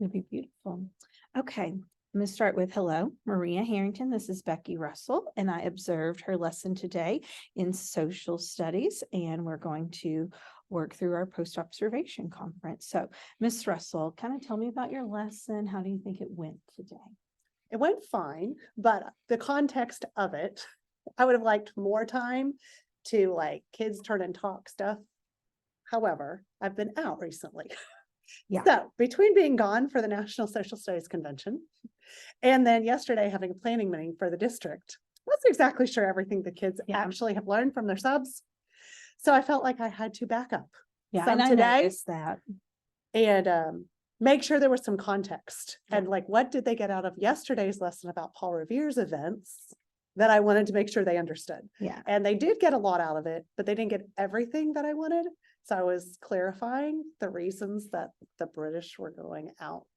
It'd be beautiful. Okay, I'm going to start with hello, Maria Harrington. This is Becky Russell, and I observed her lesson today in social studies, and we're going to work through our post-observation conference. So, Miss Russell, kind of tell me about your lesson. How do you think it went today? It went fine, but the context of it, I would have liked more time to like kids turn and talk stuff. However, I've been out recently. Yeah. So between being gone for the National Social Studies Convention and then yesterday having a planning meeting for the district, I wasn't exactly sure everything the kids actually have learned from their subs. So I felt like I had to back up Yeah, some and I today noticed that. and make sure there was some context and like, what did they get out of yesterday's lesson about Paul Revere's events that I wanted to make sure they understood. Yeah. And they did get a lot out of it, but they didn't get everything that I wanted. So I was clarifying the reasons that the British were going out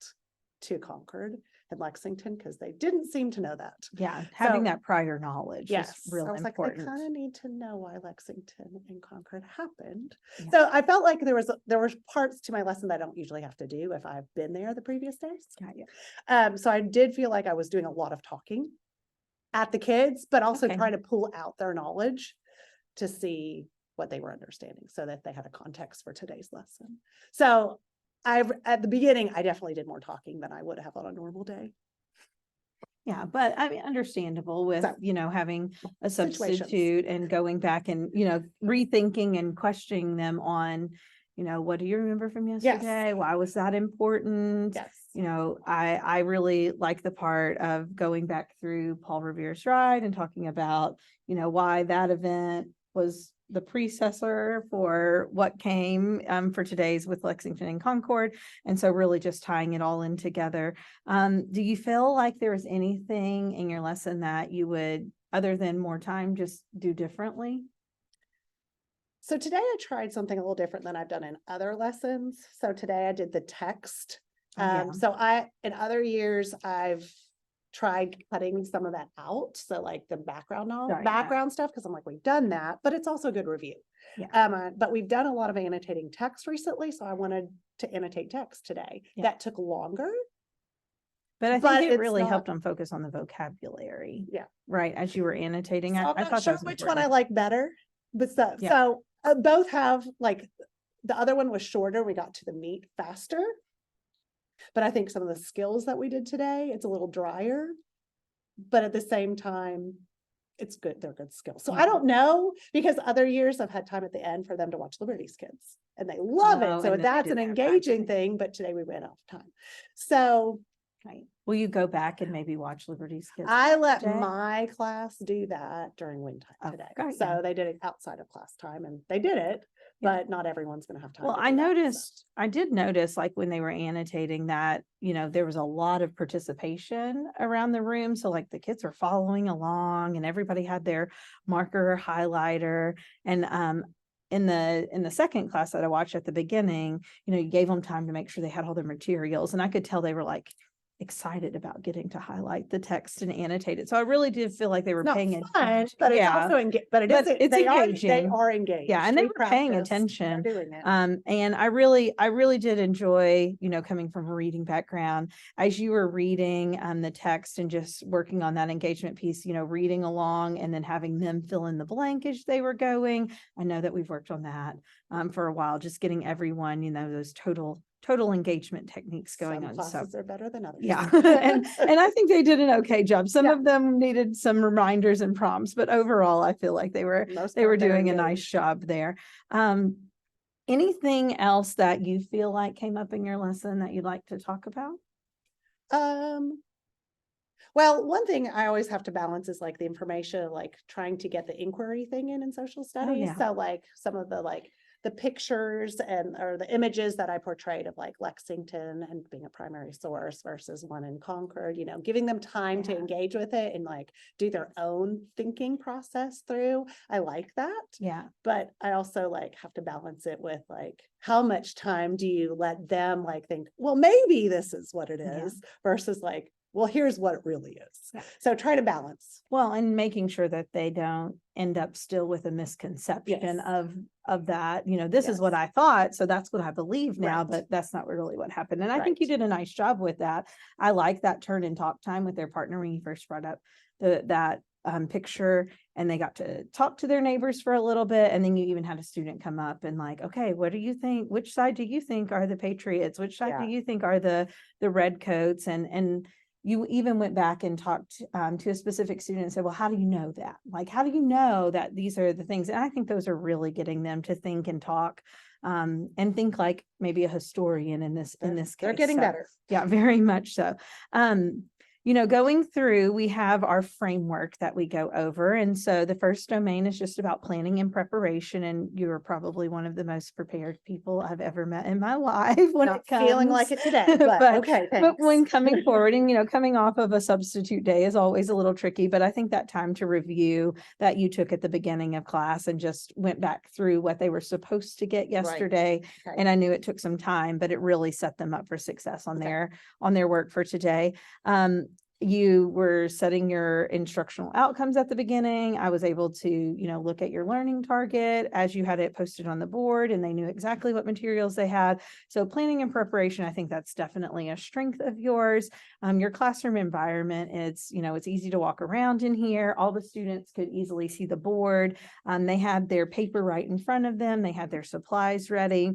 to Concord and Lexington, because they didn't seem to know that. Yeah, having So- that prior knowledge Yes, is real I was important. like, I kind of need to know why Lexington and Concord happened. Yeah. So I felt like there were parts to my lesson that I don't usually have to do if I've been there the previous days. Got you. So I did feel like I was doing a lot of talking at the kids, but also Okay. trying to pull out their knowledge to see what they were understanding so that they had a context for today's lesson. So at the beginning, I definitely did more talking than I would have on a normal day. Yeah, but I mean, understandable with, So- having a Situations. substitute and going back and, rethinking and questioning them on, what do you remember from yesterday? Why was that important? Yes. I really like the part of going back through Paul Revere's Ride and talking about, why that event was the predecessor for what came for today's with Lexington and Concord. And so really just tying it all in together. Do you feel like there was anything in your lesson that you would, other than more time, just do differently? So today I tried something a little different than I've done in other lessons. So today I did the text. Yeah. So in other years, I've tried cutting some of that out. So like the background Right, yeah. background stuff, because I'm like, we've done that, but it's also a good review. Yeah. But we've done a lot of annotating text recently. So I wanted to annotate text today. Yeah. That took longer. But I But think it it's really not- helped them focus on the vocabulary. Yeah. Right, as you were annotating. So I I'm not thought sure that was which one I important. like better, but Yeah. so both have like, the other one was shorter. We got to the meat faster. But I think some of the skills that we did today, it's a little drier, but at the same time, it's good. They're good skills. So Yeah. I don't know, because other years I've had time at the end for them to watch Liberty's Kids and they love Oh, it. So and then they that's did an have time. engaging thing, but today we ran out of time. So Right. Will you go back and maybe watch Liberty's Kids? I let today? my class do that during wing time Oh, today. got So you. they did it outside of class time and they did it, Yeah. but not everyone's going to have time. Well, to I do that, so. noticed, I did notice like when they were annotating that, there was a lot of participation around the room. So like the kids were following along and everybody had their marker or highlighter. And in the second class that I watched at the beginning, you gave them time to make sure they had all their materials. And I could tell they were like excited about getting to highlight the text and annotate it. So I really did feel like they were Not paying fun, attention. but it's Yeah. also but it But is, it's they engaging. are engaged. Yeah, and they We were paying practiced, attention. they're doing it. And I really did enjoy, coming from a reading background, as you were reading the text and just working on that engagement piece, reading along and then having them fill in the blank as they were going. I know that we've worked on that for a while, just getting everyone, those total engagement techniques going Some on. So classes are better than others. yeah. and I think they did an okay job. Some Yeah. of them needed some reminders and prompts, but overall I feel like they were Most part, they're doing a nice engaged. job there. Anything else that you feel like came up in your lesson that you'd like to talk about? Well, one thing I always have to balance is like the information, like trying to get the inquiry thing in social studies. yeah. So like some of the pictures or the images that I portrayed of like Lexington and being a primary source versus one in Concord, giving them time to Yeah. engage with it and like do their own thinking process through. I like that. Yeah. But I also like have to balance it with like, how much time do you let them like think, well, maybe this is what it Yeah. is versus like, well, here's what it really is. Yeah. So try to balance. Well, and making sure that they don't end up still with a misconception Yes. of that, this is what Yes. I thought, so that's what I believe now, Right. but that's not really what happened. And I think you Right. did a nice job with that. I like that turn and talk time with their partner when you first brought up that picture, and they got to talk to their neighbors for a little bit. And then you even had a student come up and like, okay, what do you think? Which side do you think are the Patriots? Which side do Yeah. you think are the Redcoats? And you even went back and talked to a specific student and said, well, how do you know that? Like, how do you know that these are the things? And I think those are really getting them to think and talk and think like maybe a historian in this case. They're getting So, better. yeah, very much so. Going through, we have our framework that we go over. And so the first domain is just about planning and preparation. And you are probably one of the most prepared people I've ever met in my life when Not it comes. feeling like it today, but okay, But when thanks. coming forward and, coming off of a substitute day is always a little tricky, but I think that time to review that you took at the beginning of class and just went back through what they were supposed to get yesterday. Okay. And I knew it took some time, but it really set them up for success on Okay. their work for today. You were setting your instructional outcomes at the beginning. I was able to, look at your learning target as you had it posted on the board, and they knew exactly what materials they had. So planning and preparation, I think that's definitely a strength of yours. Your classroom environment, it's easy to walk around in here. All the students could easily see the board. They had their paper right in front of them. They had their supplies ready.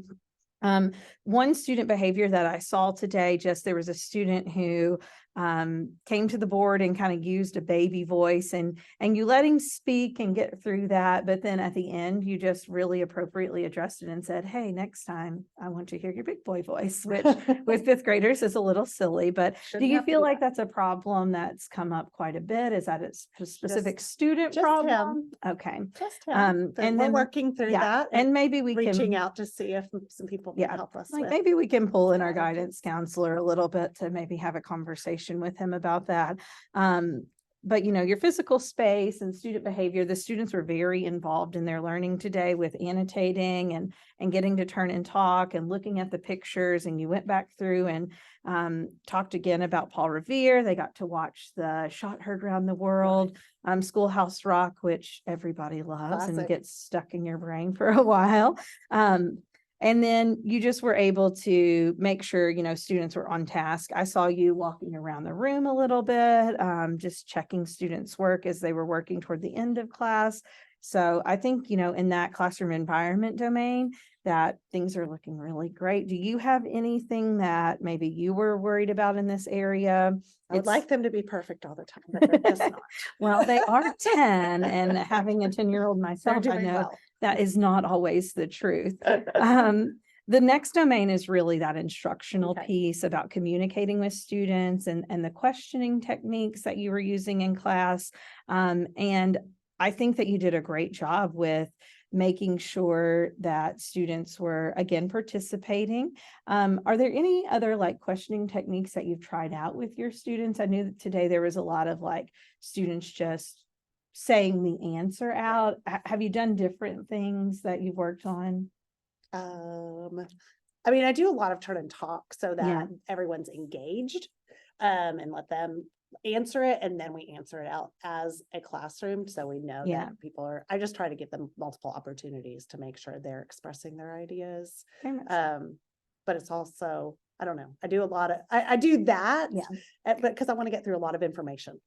One student behavior that I saw today, there was a student who came to the board and kind of used a baby voice, and you let him speak and get through that. But then at the end, you just really appropriately addressed it and said, hey, next time I want to hear your big boy voice, which with fifth graders is a little silly. But do you feel like that's a problem that's come up quite a bit? Is that a specific student just problem? Okay. Just him. And And then we're working through that. and maybe we reaching can out to see if some people can help us with. maybe we can pull in our strategies. guidance counselor a little bit to maybe have a conversation with him about that. But your physical space and student behavior, the students were very involved in their learning today with annotating and getting to turn and talk and looking at the pictures. And you went back through and talked again about Paul Revere. They got to watch the Shot Heard Round the World, Schoolhouse Rock, which everybody loves and gets stuck in your brain for a while. And then you just were able to make sure, students were on task. I saw you walking around the room a little bit, just checking students' work as they were working toward the end of class. So I think, in that classroom environment domain, that things are looking really great. Do you have anything that maybe you were worried about in this area? I would like them to be perfect all the time, but they're just not. Well, they are 10, and having a 10-year-old myself, I know that is not always the truth. The next domain is really that instructional piece about communicating with students and the questioning techniques that you were using in class. And I think that you did a great job with making sure that students were, again, participating. Are there any other questioning techniques that you've tried out with your students? I knew that today there was a lot of students just saying the answer out. Have you done different things that you've worked on? I do a lot of turn and talk so that everyone's engaged, and let them answer it, and then we answer it out as a classroom, so we know that people are. I just try to give them multiple opportunities to make sure they're expressing their ideas. But it's also, I don't know, I do a lot of I do that, but because I want to get through a lot of information.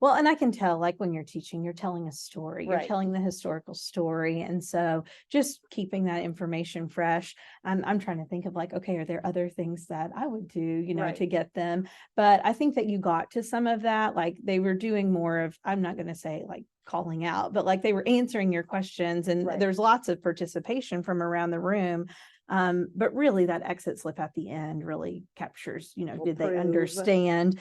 Well, and I can tell, when you're teaching, you're telling a story, you're Right. telling the historical story. And so just keeping that information fresh. I'm trying to think of okay, are there other things that I would do, Right. to get them? But I think that you got to some of that, they were doing more of, I'm not going to say calling out, but they were answering your questions, and Right. there's lots of participation from around the room. But really that exit slip at the end really captures, did they understand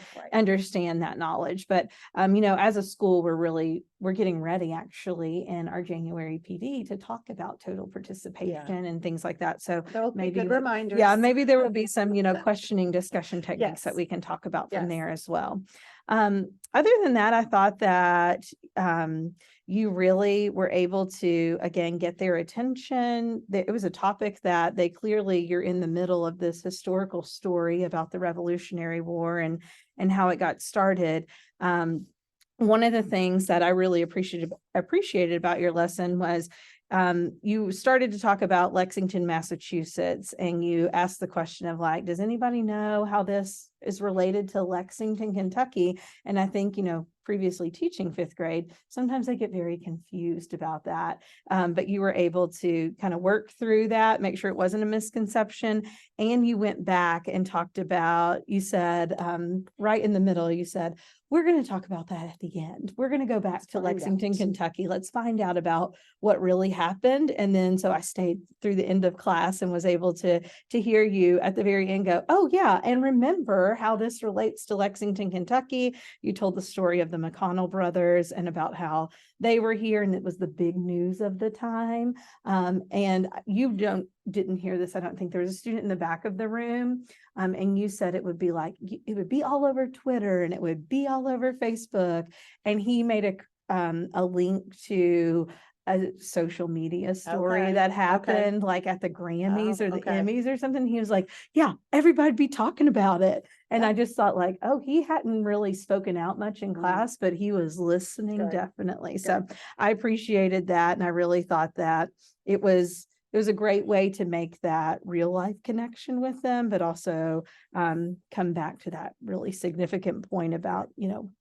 that knowledge? But, as a school, we're getting ready actually in our January PD to talk about total participation and things like that. So There'll be maybe good reminders. maybe there will be some, questioning discussion techniques that we can talk about from there as well. Other than that, I thought that, you really were able to, again, get their attention. It was a topic that they clearly, you're in the middle of this historical story about the Revolutionary War and how it got started. One of the things that I really appreciated about your lesson was you started to talk about Lexington, Massachusetts, and you asked the question of like, does anybody know how this is related to Lexington, Kentucky? And I think, previously teaching fifth grade, sometimes I get very confused about that. But you were able to kind of work through that, make sure it wasn't a misconception. And you went back and talked about, you said, right in the middle, you said, we're going to talk about that at the end. We're going to go back to Lexington, Kentucky. Let's find out about what really happened. And then, so I stayed through the end of class and was able to hear you at the very end go, oh yeah, and remember how this relates to Lexington, Kentucky. You told the story of the McConnell brothers and about how they were here and it was the big news of the time. And you didn't hear this. I don't think there was a student in the back of the room. And you said it would be like, it would be all over Twitter and it would be all over Facebook. And he made a link to a social media story that happened like at the Grammys or the Emmys or something. He was like, yeah, everybody'd be talking about it. And I just thought like, oh, he hadn't really spoken out much in class, but he was listening definitely. So I appreciated that. And I really thought that it was a great way to make that real life connection with them, but also come back to that really significant point about,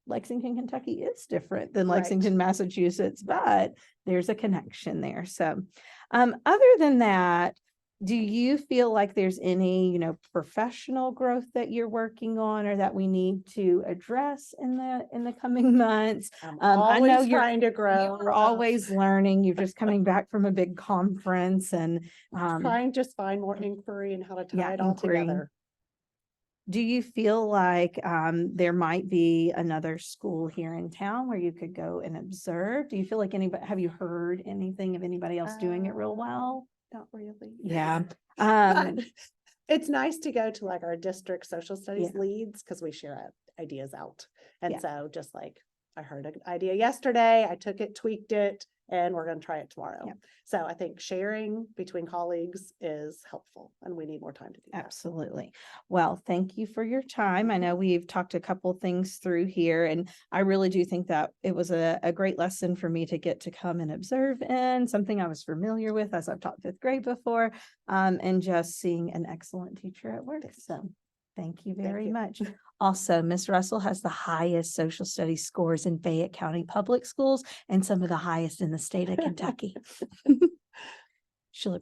Lexington, Kentucky is different than Lexington, Massachusetts, but there's a connection there. So other than that, do you feel like there's any, professional growth that you're working on or that we need to address in the coming months? I know you're trying to grow. You're always learning. You're just coming back from a big conference and trying to find more inquiry and how to tie it all together. Do you feel like there might be another school here in town where you could go and observe? Do you feel like have you heard anything of anybody else doing it real well? Not really. Yeah. But it's nice to go to like our district social studies leads because we share ideas out. And so just like I heard an idea yesterday, I took it, tweaked it, and we're going to try it tomorrow. Yeah. So I think sharing between colleagues is helpful and we need more time to do that. Absolutely. Well, thank you for your time. I know we've talked a couple things through here, and I really do think that it was a great lesson for me to get to come and observe in something I was familiar with as I've taught fifth grade before, and just seeing an excellent teacher at work. So thank you very much. Also, Ms. Russell has the highest social studies scores in Fayette County Public Schools and some of the highest in the state of Kentucky. She'll